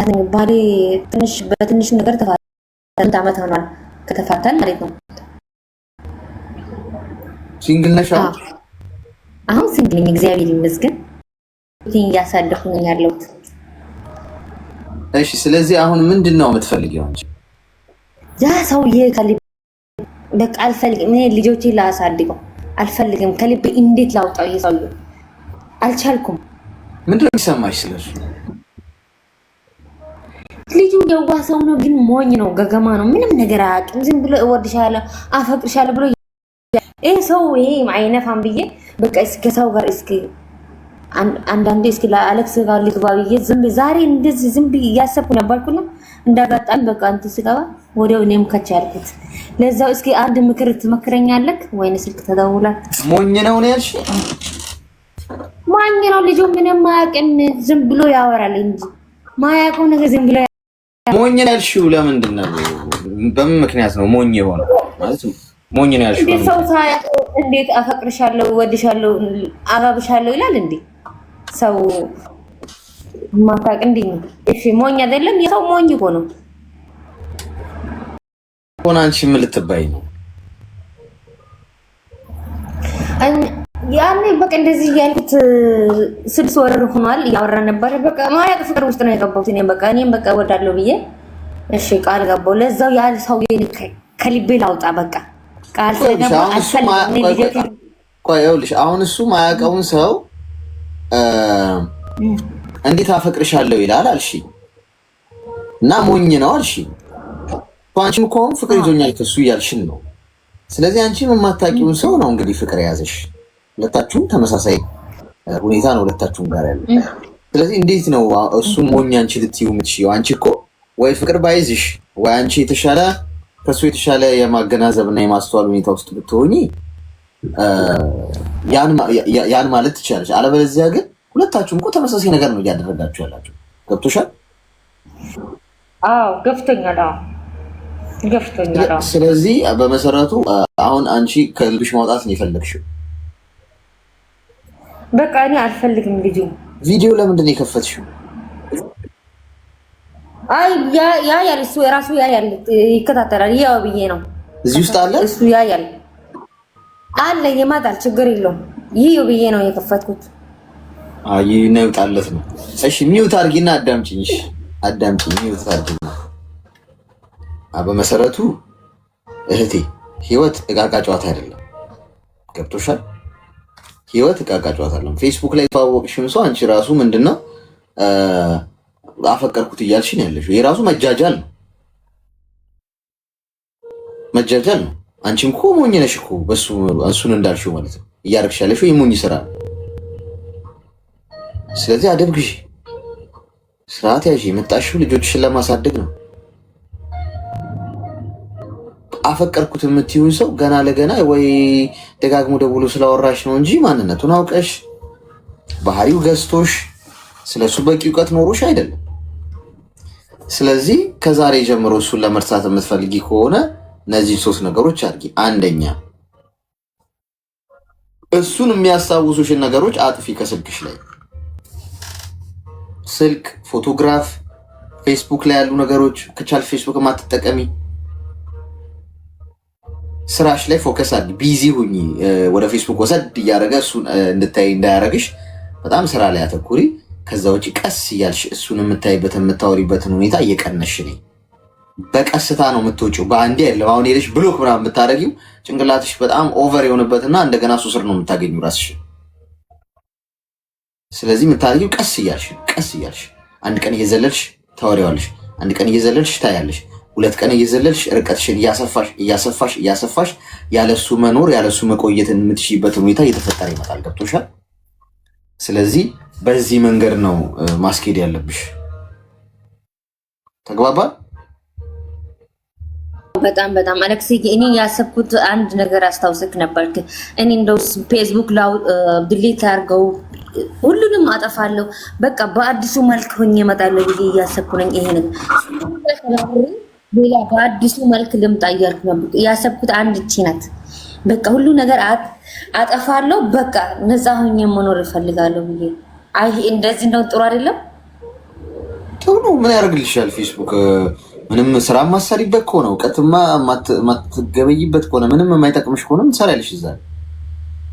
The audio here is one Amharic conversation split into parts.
እናት ነኝ። ባሌ በትንሽ ነገር ተፋታን። ዓመት ሆኗል ከተፋታን ማለት ነው። ሲንግል ነሽ? አሁን ሲንግል ነኝ እግዚአብሔር ይመስገን። እያሳደኩ ነኝ ያለሁት። እሺ፣ ስለዚህ አሁን ምንድነው የምትፈልጊው አንቺ? ያ ሰውዬ ከልቤ በቃ አልፈልግም። እኔ ልጆቼን ላሳድገው አልፈልግም። ከልቤ እንዴት ላውጣው? ይሰውዬ አልቻልኩም። ምንድነው የሚሰማሽ ስለሱ? ልጁ የዋ ሰው ነው፣ ግን ሞኝ ነው፣ ገገማ ነው። ምንም ነገር አያውቅም። ዝም ብሎ እወድሻለሁ አፈቅርሻለሁ ብሎ ይሄ ሰው ይሄ አይነፋም ብዬ በቃ እስከ ሰው ጋር እስኪ አንዳንዴ እስኪ ለአሌክስ ጋር ልግባ ብዬ ዛሬ እንደዚህ ዝም ብዬ እያሰብኩ ነበርኩና እንዳጋጣሚ በቃ እንትን ስገባ ወዲያው እኔም ከቻልኩት ለዛው እስኪ አንድ ምክር ትመክረኛለህ ወይ? ስልክ ተደውሏል። ሞኝ ነው ያልሽ? ሞኝ ነው ልጁ፣ ምንም አያውቅም። ዝም ብሎ ያወራል እንጂ ማያውቀው ነገር ዝም ብሎ ሞኝ ነው ያልሽው ለምንድን ነው? በምን ምክንያት ነው ሞኝ የሆነው? ማለት ሞኝ ነው ያልሽው እንዴት ሰው ሳያውቅ እንዴት አፈቅርሻለሁ ወድሻለሁ አጋብሻለሁ ይላል እንዴ? ሰው ማታውቅ እንዴ ነው? እሺ ሞኝ አይደለም? የሰው ሞኝ እኮ ነው። አንቺ ምን ልትባይ ነው? ያኔ በቃ እንደዚህ ያልኩት 6 ወር ሆኗል። እያወራን ነበር። በቃ ማያውቅ ፍቅር ውስጥ ነው የገባሁት። እኔም በቃ እወዳለሁ ብዬ እሺ ቃል ገባሁ። ለዛው ያለ ሰው ከልቤ ላውጣ በቃ ቃል ስለገባሁ አልፈልግም። ቆይ ይኸውልሽ፣ አሁን እሱ ማያውቀውን ሰው እንዴት አፈቅርሻለሁ ይላል አልሽኝ እና ሞኝ ነው አልሽኝ። አንቺም እኮ አሁን ፍቅር ይዞኛል ከሱ እያልሽን ነው። ስለዚህ አንቺም የማታውቂውን ሰው ነው እንግዲህ ፍቅር የያዘሽ። ሁለታችሁም ተመሳሳይ ሁኔታ ነው ሁለታችሁም ጋር ያለው። ስለዚህ እንዴት ነው እሱን ሞኝ አንቺ ልትይው የምትችይው? አንቺ እኮ ወይ ፍቅር ባይዝሽ ወይ አንቺ የተሻለ ከሱ የተሻለ የማገናዘብና የማስተዋል ሁኔታ ውስጥ ብትሆኚ ያን ማለት ትችላለች። አለበለዚያ ግን ሁለታችሁም እኮ ተመሳሳይ ነገር ነው እያደረጋችሁ ያላችሁ። ገብቶሻል? አዎ ገብቶኛል። ስለዚህ በመሰረቱ አሁን አንቺ ከልብሽ ማውጣት ነው የፈለግሽው። በቃ እኔ አልፈልግም ልጁ። ቪዲዮ ለምንድን ነው የከፈትሽው? አይ ያ ያል እሱ የራሱ ያ ያል ይከታተላል። ያው ብዬ ነው እዚህ ውስጥ አለ እሱ ያ ያል አለ ይመጣል፣ ችግር የለውም። ይሄ ብዬ ነው የከፈትኩት። አይ ነው ይውጣለት ነው። እሺ ሚውት አድርጊና አዳምጪኝ። እሺ አዳምጪኝ፣ ሚውት አድርጊና። በመሰረቱ እህቴ ህይወት እቃቃ ጨዋታ አይደለም። ገብቶሻል? ህይወት እቃቃ ጨዋታ አይደለም። ፌስቡክ ላይ ተዋወቅሽም ሰው አንቺ ራሱ ምንድነው አፈቀርኩት እያልሽ ነው ያለሽው። ይሄ ራሱ መጃጃል ነው፣ መጃጃል ነው። አንቺም እኮ ሞኝ ነሽ እኮ በሱ እሱን እንዳልሽው ማለት ነው እያደረግሽ ያለሽው የሞኝ ስራ ነው። ስለዚህ አደብ ግዢ፣ ስርዓት ያዢ። የመጣሽው ልጆችሽን ለማሳደግ ነው። አፈቀርኩት የምትይውን ሰው ገና ለገና ወይ ደጋግሞ ደውሎ ስላወራሽ ነው እንጂ ማንነቱን አውቀሽ ባህሪው ገዝቶሽ ስለሱ በቂ እውቀት ኖሮሽ አይደለም። ስለዚህ ከዛሬ ጀምሮ እሱን ለመርሳት የምትፈልጊ ከሆነ እነዚህ 3 ነገሮች አድርጊ። አንደኛ እሱን የሚያስታውሱሽን ነገሮች አጥፊ ከስልክሽ ላይ። ስልክ፣ ፎቶግራፍ፣ ፌስቡክ ላይ ያሉ ነገሮች ከቻል ፌስቡክ ማትጠቀሚ። ስራሽ ላይ ፎከስ አድርጊ። ቢዚ ሁኚ። ወደ ፌስቡክ ወሰድ እያደረገ እሱን እንድታይ እንዳያረግሽ በጣም ስራ ላይ አተኩሪ። ከዛ ውጪ ቀስ እያልሽ እሱን የምታይበት የምታወሪበትን ሁኔታ እየቀነሽ ነኝ። በቀስታ ነው የምትወጪው፣ በአንዴ አይደለም። አሁን ሄደሽ ብሎክ ምናምን የምታደርጊው ጭንቅላትሽ በጣም ኦቨር የሆነበትና እንደገና እሱ ስር ነው የምታገኙ ራስሽ። ስለዚህ የምታደርጊው ቀስ እያልሽ አንድ ቀን እየዘለልሽ ታወሪዋለሽ፣ አንድ ቀን እየዘለልሽ ታያለሽ፣ 2 ቀን እየዘለልሽ ርቀትሽን እያሰፋሽ ያለሱ መኖር ያለሱ መቆየትን የምትሽይበትን ሁኔታ እየተፈጠረ ይመጣል። ገብቶሻል? ስለዚህ በዚህ መንገድ ነው ማስኬድ ያለብሽ። ተግባባል? በጣም አሌክስ፣ እኔ ያሰብኩት አንድ ነገር አስታውስክ ነበር። እኔ እንደው ፌስቡክ ላው ድሊት አድርገው ሁሉንም አጠፋለሁ፣ በቃ በአዲሱ መልክ ሆኜ እመጣለሁ ብዬ እያሰብኩ ነኝ። ይሄ ነገር ሌላ በአዲሱ መልክ ልምጣ እያልኩ ነበር ያሰብኩት። አንድ እቺ ናት በቃ ሁሉ ነገር አጠፋለሁ፣ በቃ ነፃ ሆኜ መኖር እፈልጋለሁ ብዬ። አይ እንደዚህ ነው ጥሩ አይደለም። ጥሩ ምን ያደርግልሻል ፌስቡክ? ምንም ስራ ማሰሪበት ከሆነ እውቀትማ ማትገበይበት ከሆነ ምንም የማይጠቅምሽ ከሆነ ትሰሪያለሽ እዛ።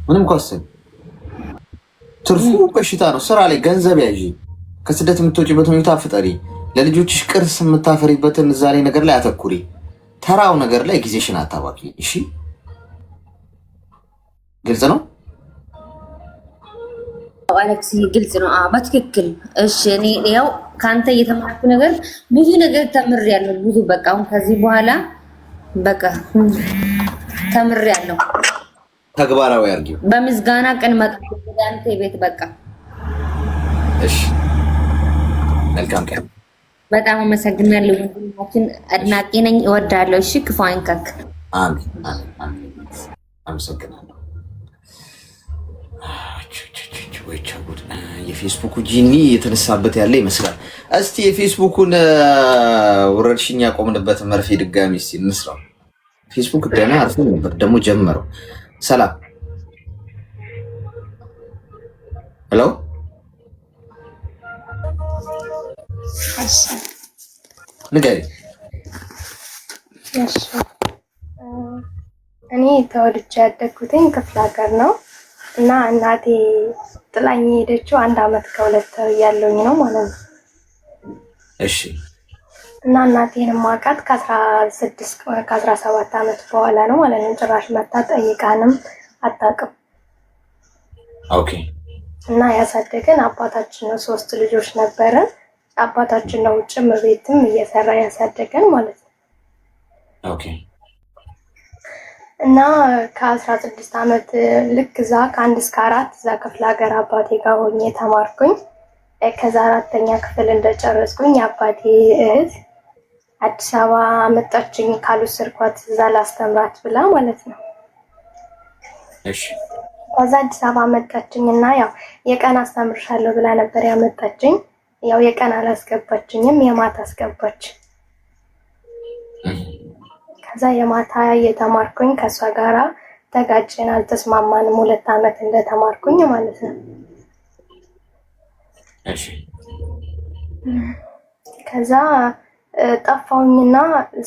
ምንም ኳስን ትርፉ በሽታ ነው። ስራ ላይ ገንዘብ ያዢ፣ ከስደት የምትወጪበት ሁኔታ ፍጠሪ፣ ለልጆችሽ ቅርስ የምታፈሪበትን እዛ ላይ ነገር ላይ አተኩሪ። ተራው ነገር ላይ ጊዜሽን አታባኪ። እሺ ግልጽ ነው አሌክስ? ግልጽ ነው በትክክል። እሺ እኔ ያው ከአንተ እየተማርኩ ነገር ብዙ ነገር ተምሬያለሁ። ብዙ በቃ አሁን ከዚህ በኋላ በቃ ተምሬያለሁ። ተግባራዊ አድርጊው። በምስጋና ቀን መጥቶ አንተ ቤት በቃ እሺ። መልካም ቀን። በጣም አመሰግናለሁ ወንድማችን፣ አድናቂ ነኝ፣ እወዳለሁ። እሺ ክፉ አይንካክ። አሜን አሜን። አመሰግናለሁ። የፌስቡክ ጂኒ የተነሳበት ያለ ይመስላል። እስቲ የፌስቡኩን ወረርሽኝ ያቆምንበት መርፌ ድጋሚ እስቲ እንስራው። ፌስቡክ ደህና አርፎ ነበር ደግሞ ጀመረው። ሰላም ሄሎ፣ ንገሪ። እኔ ተወልጄ ያደግኩትኝ ክፍለ ሀገር ነው እና እናቴ ጥላኝ ሄደችው 1 ዓመት ከ2 ያለውኝ ነው ማለት ነው። እሺ። እና እናቴን ማውቃት ከ17 ዓመት በኋላ ነው ማለት ነው። ጭራሽ መታ ጠይቃንም አታውቅም። ኦኬ። እና ያሳደገን አባታችን ነው። 3 ልጆች ነበረን። አባታችን ነው ውጭም ቤትም እየሰራ ያሳደገን ማለት ነው። ኦኬ። እና ከ16 ዓመት ልክ እዛ ከ1 እስከ 4 እዛ ክፍለ ሀገር አባቴ ጋር ሆኜ ተማርኩኝ። ከዛ 4ኛ ክፍል እንደጨረስኩኝ አባቴ እህት አዲስ አበባ መጣችኝ ካልወሰድኳት እዛ ላስተምራት ብላ ማለት ነው። እሺ። ከዛ አዲስ አበባ መጣችኝ እና ያው የቀን አስተምርሻለሁ ብላ ነበር ያመጣችኝ። ያው የቀን አላስገባችኝም፣ የማታ አስገባች። ከዛ የማታ እየተማርኩኝ ከሷ ጋራ ተጋጨን፣ አልተስማማንም። 2 ዓመት እንደተማርኩኝ ማለት ነው። እሺ። ከዛ ጠፋውኝና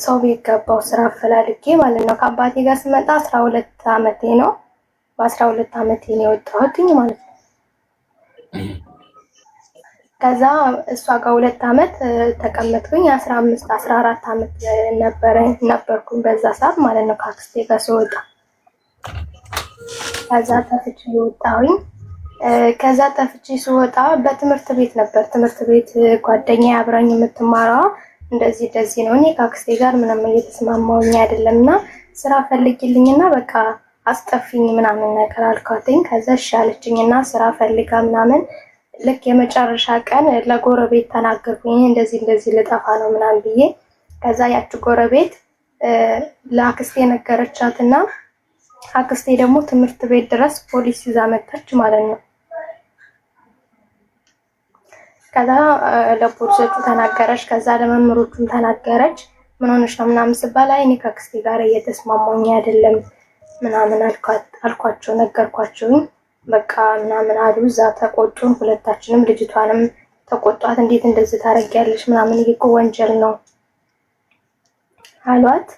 ሰው ቤት ገባው ስራ አፈላልጌ ማለት ነው። ከአባቴ ጋር ስመጣ 12 ዓመቴ ነው። በ12 ዓመቴ ነው የወጣሁትኝ ማለት ነው። ከዛ እሷ ጋር 2 ዓመት ተቀመጥኩኝ። 15 14 ዓመት ነበርኩኝ በዛ ሰዓት ማለት ነው ከአክስቴ ጋር ስወጣ። ከዛ ጠፍቼ ወጣሁኝ። ከዛ ጠፍቼ ስወጣ በትምህርት ቤት ነበር። ትምህርት ቤት ጓደኛዬ አብራኝ የምትማረዋ እንደዚህ ነው። እኔ ከአክስቴ ጋር ምንም እየተስማማሁኝ አይደለምና ስራ ፈልጊልኝና በቃ አስጠፊኝ ምናምን ነገር አልኳትኝ። ከዛ እሺ አለችኝና ስራ ፈልጋ ምናምን ልክ የመጨረሻ ቀን ለጎረቤት ተናገርኩኝ እንደዚህ ልጠፋ ነው ምናምን ብዬ። ከዛ ያቺ ጎረቤት ለአክስቴ ነገረቻትና አክስቴ ደግሞ ትምህርት ቤት ድረስ ፖሊስ ይዛ መጣች ማለት ነው። ከዛ ለፖሊሶቹ ተናገረች፣ ከዛ ለመምህሮቹም ተናገረች። ምን ሆነሽ ነው ምናምን ስባል አይ እኔ ከአክስቴ ጋር እየተስማማኝ አይደለም ምናምን አልኳቸው፣ ነገርኳቸውኝ። በቃ ምናምን አሉ። እዛ ተቆጡን፣ ሁለታችንም ልጅቷንም ተቆጧት። እንዴት እንደዚህ ታረጊያለሽ ምናምን ይሄ እኮ ወንጀል ነው አሏት።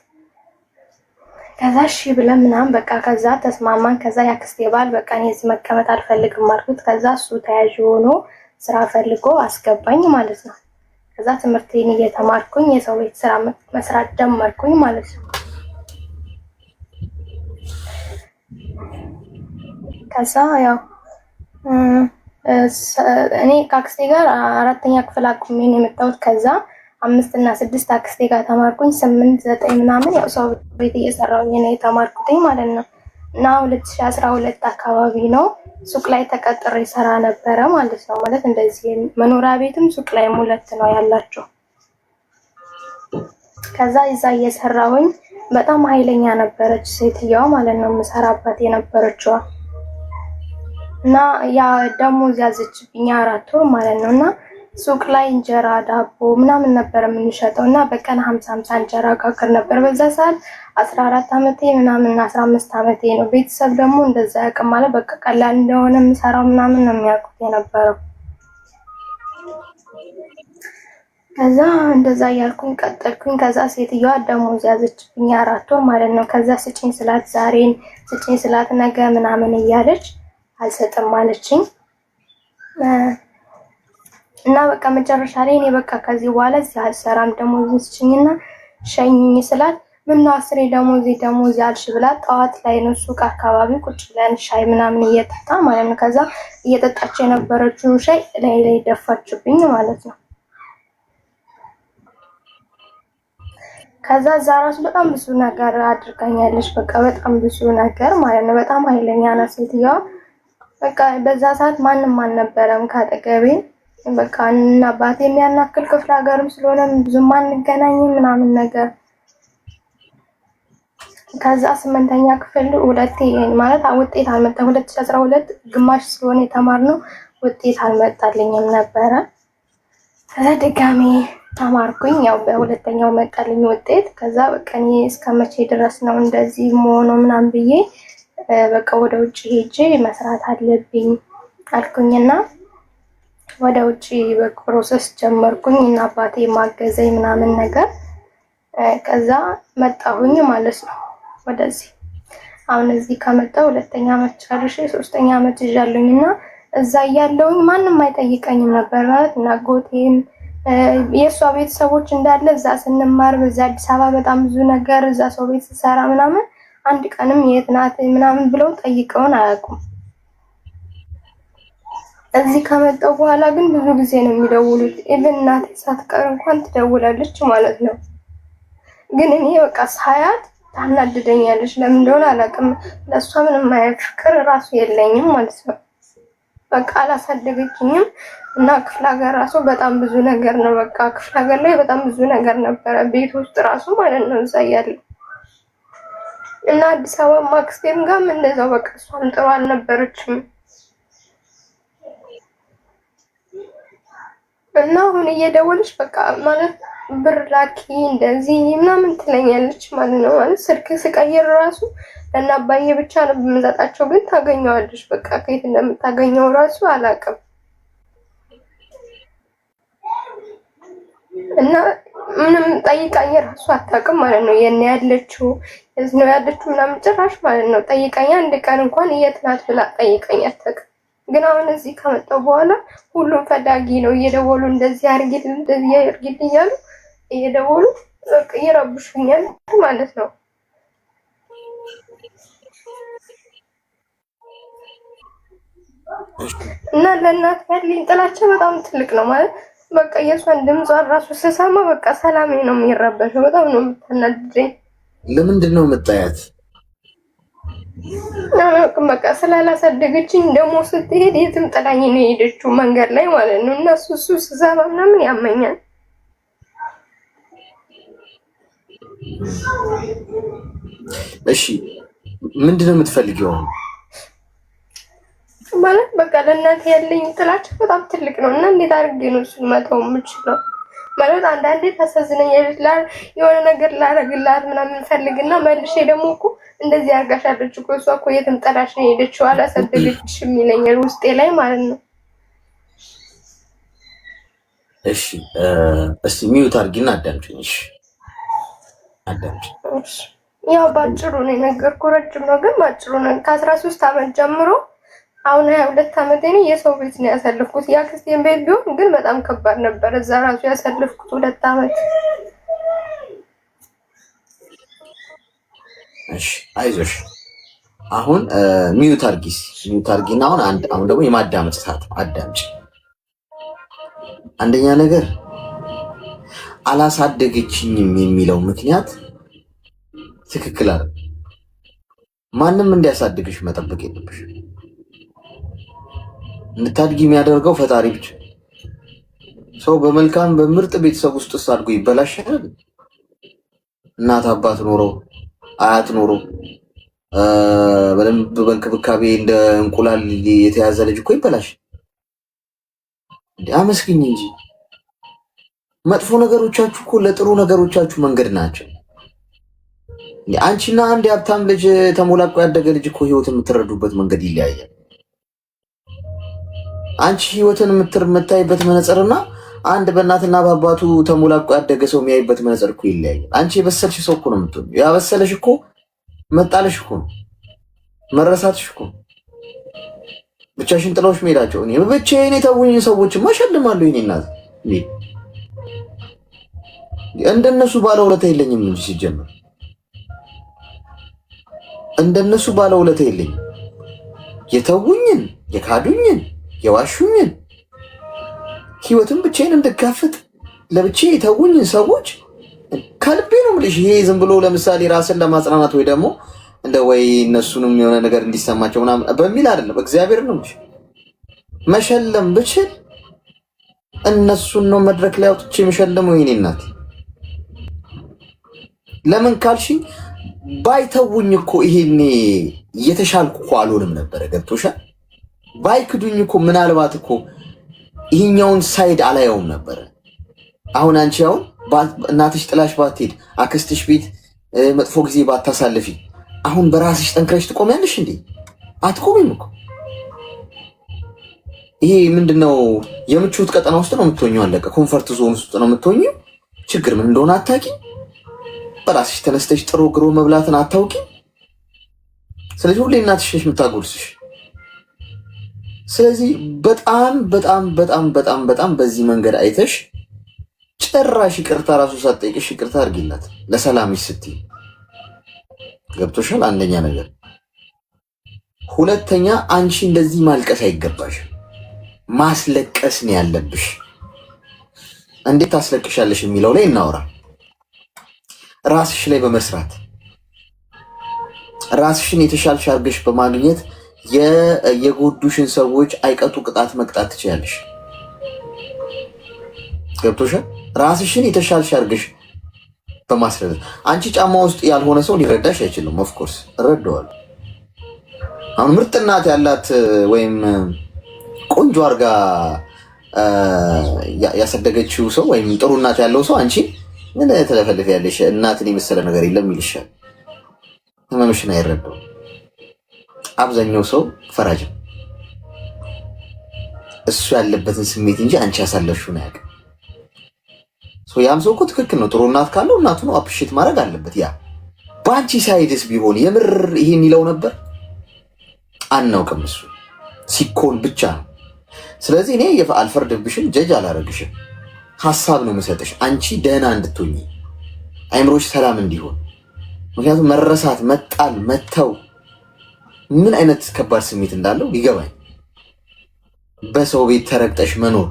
ከዛ እሺ ብለን ምናምን በቃ ከዛ ተስማማን። ከዛ ያክስቴ ባል በቃ እኔ እዚህ መቀመጥ አልፈልግም አልኩት። ከዛ እሱ ተያዥ ሆኖ ስራ ፈልጎ አስገባኝ ማለት ነው። ከዛ ትምህርቴን እየተማርኩኝ የሰው ቤት ስራ መስራት ጀመርኩኝ ማለት ነው። ከዛ ያው እኔ ከአክስቴ ጋር 4ኛ ክፍል አቁሜ ነው የመጣሁት። ከዛ 5 እና 6 አክስቴ ጋር ተማርኩኝ። 8 9 ምናምን ያው ሰው ቤት እየሰራሁኝ ነው የተማርኩትኝ ማለት ነው። እና 2012 አካባቢ ነው ሱቅ ላይ ተቀጥሬ ሰራ ነበረ ማለት ነው። ማለት እንደዚህ መኖሪያ ቤትም ሱቅ ላይ ሁለት ነው ያላቸው። ከዛ እዛ እየሰራሁኝ በጣም ኃይለኛ ነበረች ሴትየዋ ማለት ነው የምሰራባት የነበረችዋ። እና ያ ደሞዝ ያዘችብኝ 4 ወር ማለት ነው። እና ሱቅ ላይ እንጀራ ዳቦ ምናምን ነበር የምንሸጠው እና በቀን 50 እንጀራ ጋግር ነበር። በዛ ሰዓት 14 ዓመቴ ምናምን 15 ዓመቴ ነው። ቤተሰብ ደግሞ እንደዛ ያውቅም ማለት በቃ ቀላል እንደሆነ የምሰራው ምናምን ነው የሚያውቁት የነበረው። ከዛ እንደዛ እያልኩኝ ቀጠልኩኝ። ከዛ ሴትዮዋ ደሞዝ ያዘችብኝ 4 ወር ማለት ነው። ከዛ ስጭኝ ስላት ዛሬን ስጭኝ ስላት ነገ ምናምን እያለች አልሰጥም አለችኝ። እና በቃ መጨረሻ ላይ እኔ በቃ ከዚህ በኋላ እዚህ አልሰራም ደሞዝ ስጭኝና ሸኝኝ ስላት ምነው አስሬ ደሞዝ ያልሽ ብላ ጠዋት ላይ ነው ሱቅ አካባቢ ቁጭ ብለን ሻይ ምናምን እየጠጣ ማለት ነው። ከዛ እየጠጣች የነበረችውን ሻይ ላይ ደፋችብኝ ማለት ነው። ከዛ እዛ ራሱ በጣም ብዙ ነገር አድርጋኛለች። በቃ በጣም ብዙ ነገር ማለት ነው። በጣም ኃይለኛ ናት ሴትዮዋ። በቃ በዛ ሰዓት ማንም አልነበረም ካጠገቤ። በቃ እና አባቴ የሚያናክል ክፍለ ሀገርም ስለሆነ ብዙም አንገናኝም ምናምን ነገር። ከዛ 8ኛ ክፍል ሁለቴ ማለት ውጤት አልመጣ 2012 ግማሽ ስለሆነ የተማርነው ውጤት አልመጣልኝም ነበረ። ከዛ ድጋሜ ተማርኩኝ። ያው በሁለተኛው መጣልኝ ውጤት። ከዛ በቃ እኔ እስከመቼ ድረስ ነው እንደዚህ መሆኑ ምናምን ብዬ በቃ ወደ ውጭ ሄጄ መስራት አለብኝ አልኩኝና ወደ ውጭ በፕሮሰስ ጀመርኩኝ እና አባቴ ማገዘኝ ምናምን ነገር። ከዛ መጣሁኝ ማለት ነው ወደዚህ። አሁን እዚህ ከመጣሁ 2ኛ ዓመት ጨርሼ 3ኛ ዓመት ይዣለሁኝና እዛ እያለሁኝ ማንም አይጠይቀኝም ነበር ማለት እና ጎቴም የእሷ ቤተሰቦች እንዳለ እዛ ስንማር በዛ አዲስ አበባ በጣም ብዙ ነገር እዛ ሰው ቤት ስሰራ ምናምን አንድ ቀንም የት ናት ምናምን ብለው ጠይቀውን አያውቁም። እዚህ ከመጣሁ በኋላ ግን ብዙ ጊዜ ነው የሚደውሉት። ኢቭን እናቴ ሳትቀር እንኳን ትደውላለች ማለት ነው። ግን እኔ በቃ ሳያት ታናድደኛለች። ለምን እንደሆነ አላውቅም። ለእሷ ምንም አይነት ፍቅር ራሱ የለኝም ማለት ነው። በቃ አላሳደገችኝም እና ክፍለ ሀገር ራሱ በጣም ብዙ ነገር ነው። በቃ ክፍለ ሀገር ላይ በጣም ብዙ ነገር ነበረ ቤት ውስጥ ራሱ ማለት ነው እዛ ያለው እና አዲስ አበባ ማክስቴም ጋርም እንደዛው በቃ እሷም ጥሩ አልነበረችም። እና አሁን እየደወለች በቃ ማለት ብር ላኪ እንደዚህ ምናምን ትለኛለች ማለት ነው። ማለት ስልክ ስቀይር ራሱ እና አባዬ ብቻ ነው የምንሰጣቸው፣ ግን ታገኘዋለች። በቃ ከየት እንደምታገኘው ራሱ አላውቅም። እና ምንም ጠይቃኝ ራሱ አታውቅም ማለት ነው። የኔ ያለችው እዚህ ነው ያለችው ምናምን ጭራሽ ማለት ነው ጠይቃኝ አንድ ቀን እንኳን የት ናት ብላ ጠይቃኝ አታውቅም። ግን አሁን እዚህ ከመጣሁ በኋላ ሁሉም ፈላጊ ነው። እየደወሉ እንደዚህ አድርጊልኝ እንደዚህ አድርጊልኝ እያሉ እየደወሉ በቃ ይረብሹኛል ማለት ነው። እና ለእናት ያለኝ ጥላቻ በጣም ትልቅ ነው ማለት በቃ የእሷን ድምጿን ራሱ ስሰማ በቃ ሰላሜ ነው የሚረበሸው። በጣም ነው የምታናድደኝ። ለምንድን ነው የምታያት? በቃ ስላላሳደገችኝ ደግሞ ስትሄድ የትም ጥላኝ ነው የሄደችው መንገድ ላይ ማለት ነው። እና እሱ ስሰማ ምናምን ያመኛል። እሺ ምንድን ነው የምትፈልጊው? ማለት በቃ ለእናቴ ያለኝ ጥላቻ በጣም ትልቅ ነው እና እንዴት አድርጌ ነው እሱን መተው የምችለው? ማለት አንዳንዴ ታሳዝነኛለች። የሆነ ነገር ላደርግላት ምናምን ፈልግና መልሼ ደግሞ እኮ እንደዚህ አድርጋሻለች እኮ እሷ እኮ የትም ጥላሽ ነው የሄደችው አላሳደገችሽም ይለኛል ውስጤ ላይ ማለት ነው። እሺ እስቲ ሚዩት አድርጊና አዳምጪኝ። እሺ አዳምጪኝ። ያው ባጭሩ ነው የነገርኩህ፣ ረጅም ነው ግን ባጭሩ ነው። ከ13 ዓመት ጀምሮ አሁን 22 ዓመቴ ነው የሰው ቤት ነው ያሳለፍኩት። የአክስቴን ቤት ቢሆን ግን በጣም ከባድ ነበር። እዛ ራሱ ያሳለፍኩት 2 ዓመት። እሺ አይዞሽ። አሁን ሚዩት አድርጊና አሁን ደግሞ የማዳመጥ ሰዓት ነው። አዳምጪ። አንደኛ ነገር አላሳደገችኝም የሚለው ምክንያት ትክክል አይደል። ማንም እንዲያሳድግሽ መጠበቅ የለብሽ። እንድታድጊ የሚያደርገው ፈጣሪ ብቻ። ሰው በመልካም በምርጥ ቤተሰብ ውስጥ አድጎ ይበላሻል። እናት አባት ኖሮ አያት ኖሮ በደንብ በእንክብካቤ እንደ እንቁላል የተያዘ ልጅ እኮ ይበላሽ። አመስግኝ እንጂ መጥፎ ነገሮቻችሁ እኮ ለጥሩ ነገሮቻችሁ መንገድ ናቸው። አንቺና አንድ የሀብታም ልጅ ተሞላቆ ያደገ ልጅ እኮ ህይወት የምትረዱበት መንገድ ይለያያል። አንቺ ህይወትን የምታይበት መነጽርና አንድ በእናትና በአባቱ ተሞላቆ ያደገ ሰው የሚያይበት መነጽር እኮ ይለያያል። አንቺ የበሰልሽ ሰው እኮ ነው የምትሆኚው። ያበሰለሽ እኮ መጣለሽ እኮ ነው፣ መረሳትሽ እኮ ብቻሽን ጥለውሽ መሄዳቸው። እኔ ብቻዬን የተውኝ ሰዎች ማሸልማለሁ። የእኔ እናት እንደነሱ ባለውለታ የለኝም እንጂ ሲጀምር እንደነሱ ባለውለታ የለኝም። የተውኝን፣ የካዱኝን፣ የዋሹኝን ህይወትን ብቻዬን እንድጋፍጥ ለብቻዬ የተውኝን ሰዎች ከልቤ ነው የምልሽ። ይሄ ዝም ብሎ ለምሳሌ ራስን ለማጽናናት ወይ ደግሞ እንደ ወይ እነሱንም የሆነ ነገር እንዲሰማቸው ምናምን በሚል አይደለም። እግዚአብሔር ነው የምልሽ። መሸለም ብችል እነሱን ነው መድረክ ላይ አውጥቼ መሸለመው። የእኔ እናት ለምን ካልሽ ባይተውኝ እኮ ይሄኔ እየተሻልኩ እኮ አልሆንም ነበረ። ገብቶሻል? ባይክዱኝ እኮ ምናልባት እኮ ይሄኛውን ሳይድ አላየውም ነበረ። አሁን አንቺ አሁን እናትሽ ጥላሽ ባትሄድ፣ አክስትሽ ቤት መጥፎ ጊዜ ባታሳልፊ፣ አሁን በራስሽ ጠንክረሽ ትቆሚያለሽ እንዴ? አትቆሚም እኮ። ይሄ ምንድነው? የምቾት ቀጠና ውስጥ ነው የምትሆኚው። አለቀ። ኮንፈርት ዞን ውስጥ ነው የምትሆኚው። ችግር ምን እንደሆነ አታውቂም። በራስሽ ተነስተሽ ጥሩ ግሮ መብላትን አታውቂም። ስለዚህ ሁሌ እናትሽ ነሽ የምታጎርስሽ። ስለዚህ በጣም በጣም በጣም በጣም በጣም በዚህ መንገድ አይተሽ ጭራሽ ይቅርታ ራሱ ሳትጠይቅሽ ይቅርታ አድርጊላት ለሰላምሽ ስትይ። ገብቶሻል? አንደኛ ነገር። ሁለተኛ አንቺ እንደዚህ ማልቀስ አይገባሽ፣ ማስለቀስ ነው ያለብሽ። እንዴት ታስለቅሻለሽ የሚለው ላይ እናውራ። ራስሽ ላይ በመስራት ራስሽን የተሻልሽ አድርገሽ በማግኘት የጎዱሽን ሰዎች አይቀጡ ቅጣት መቅጣት ትችያለሽ። ገብቶሻል? ራስሽን የተሻልሽ አድርገሽ በማስረዳት አንቺ ጫማ ውስጥ ያልሆነ ሰው ሊረዳሽ አይችልም። ኦፍኮርስ እረዳዋለሁ። አሁን ምርጥ እናት ያላት ወይም ቆንጆ አድርጋ ያሳደገችው ሰው ወይም ጥሩ እናት ያለው ሰው አንቺ ምን ተለፈልፍ ያለሽ እናትን የመሰለ ነገር የለም ይልሻል። ህመምሽን አይረዳውም። አብዛኛው ሰው ፈራጅ እሱ ያለበትን ስሜት እንጂ አንቺ ያሳለፍሽውን አያውቅም። ያም ሰው እኮ ትክክል ነው። ጥሩ እናት ካለው እናቱን አፕሪሼት ማድረግ አለበት። ያ በአንቺ ሳይድስ ቢሆን የምር ይሄን ይለው ነበር? አናውቅም። እሱ ሲኮን ብቻ ነው። ስለዚህ እኔ አልፈርድብሽም፣ ጀጅ አላረግሽም። ሀሳብ ነው የምሰጥሽ አንቺ ደህና እንድትሆኚ፣ አይምሮሽ ሰላም እንዲሆን። ምክንያቱም መረሳት፣ መጣል፣ መተው ምን አይነት ከባድ ስሜት እንዳለው ይገባኝ። በሰው ቤት ተረግጠሽ መኖር።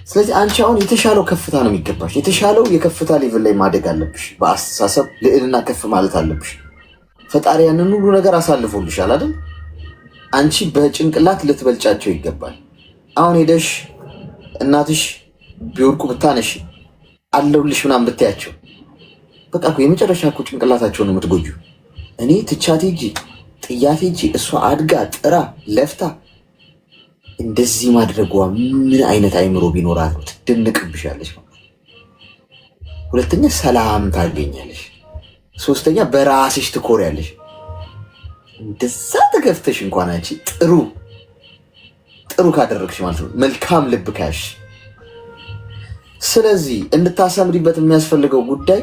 ስለዚህ አንቺ አሁን የተሻለው ከፍታ ነው የሚገባሽ። የተሻለው የከፍታ ሌቭል ላይ ማደግ አለብሽ። በአስተሳሰብ ልዕልና ከፍ ማለት አለብሽ። ፈጣሪ ያንን ሁሉ ነገር አሳልፎልሻል አይደል? አንቺ በጭንቅላት ልትበልጫቸው ይገባል። አሁን ሄደሽ እናትሽ ቢወርቁ ብታነሽ አለውልሽ ምናምን ብታያቸው በቃ እኮ የመጨረሻ እኮ ጭንቅላታቸውን ነው የምትጎጂው። እኔ ትቻት ሂጂ ጥያት ሂጂ እሷ አድጋ ጥራ ለፍታ እንደዚህ ማድረጓ ምን አይነት አይምሮ ቢኖራት ነው? ትደንቅብሻለች። ሁለተኛ ሰላም ታገኛለሽ። ሶስተኛ በራስሽ ትኮሪያለሽ። እንደዛ ተገፍተሽ እንኳን አንቺ ጥሩ ካደረግሽ ማለት ነው፣ መልካም ልብ ካሽ። ስለዚህ እንድታሰምሪበት የሚያስፈልገው ጉዳይ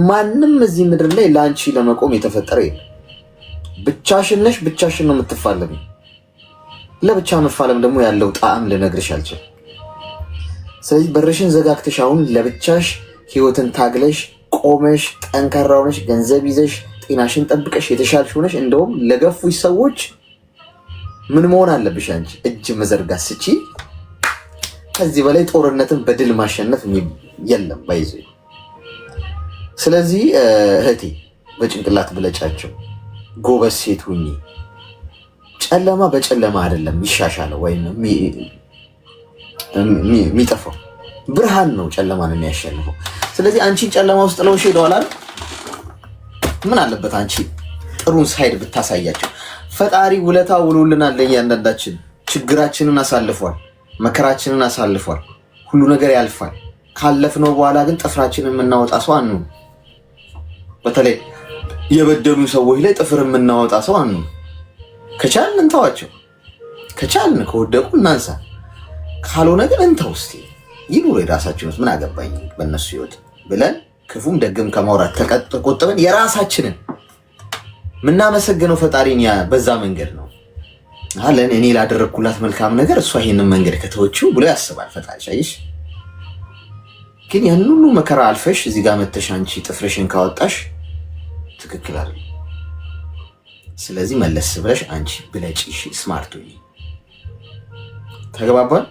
ማንም እዚህ ምድር ላይ ለአንቺ ለመቆም የተፈጠረ የለም። ብቻሽን ነሽ፣ ብቻሽን ነው የምትፋለሚ። ለብቻ መፋለም ደግሞ ያለው ጣዕም ልነግርሽ አልችልም። ስለዚህ በርሽን ዘጋግተሽ አሁን ለብቻሽ ህይወትን ታግለሽ ቆመሽ ጠንካራ ሆነሽ ገንዘብ ይዘሽ ጤናሽን ጠብቀሽ የተሻልሽ ሆነሽ እንደውም ለገፉሽ ሰዎች ምን መሆን አለብሽ? አንቺ እጅ መዘርጋት ስቺ። ከዚህ በላይ ጦርነትን በድል ማሸነፍ የለም ባይዘ። ስለዚህ እህቴ በጭንቅላት ብለጫቸው፣ ጎበዝ ሴት ሁኚ። ጨለማ በጨለማ አይደለም ይሻሻለው ወይም የሚጠፋው፣ ብርሃን ነው ጨለማን የሚያሸንፈው። ስለዚህ አንቺን ጨለማ ውስጥ ጥለውሽ ሄደዋል አይደል? ምን አለበት አንቺ ጥሩን ሳይድ ብታሳያቸው። ፈጣሪ ውለታ ውሎልናል ለእያንዳንዳችን። ችግራችንን አሳልፏል፣ መከራችንን አሳልፏል። ሁሉ ነገር ያልፋል። ካለፍነው በኋላ ግን ጥፍራችንን የምናወጣ ሰው አንሁን። በተለይ የበደሉ ሰዎች ላይ ጥፍር የምናወጣ ሰው አንሁን። ከቻልን እንተዋቸው፣ ከቻልን ከወደቁ እናንሳ፣ ካልሆነ ግን እንተው። እስቲ ይኑሩ የራሳችን ህይወት፣ ምን አገባኝ በእነሱ ህይወት ብለን ክፉም ደግም ከማውራት ተቆጥበን የራሳችንን ምናመሰግነው ፈጣሪን በዛ መንገድ ነው። አለን እኔ ላደረግኩላት መልካም ነገር እሷ ይሄንን መንገድ ከተወችው ብሎ ያስባል ፈጣሪ። አይሽ ግን ያን ሁሉ መከራ አልፈሽ እዚህ ጋር መተሽ አንቺ ጥፍርሽን ካወጣሽ ትክክል አይደል? ስለዚህ መለስ ብለሽ አንቺ ብለጪ። እሺ ስማርት ሁኚ። ተግባባን?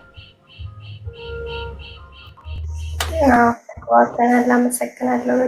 አዎ ተግባብተናል። አመሰግናለሁ።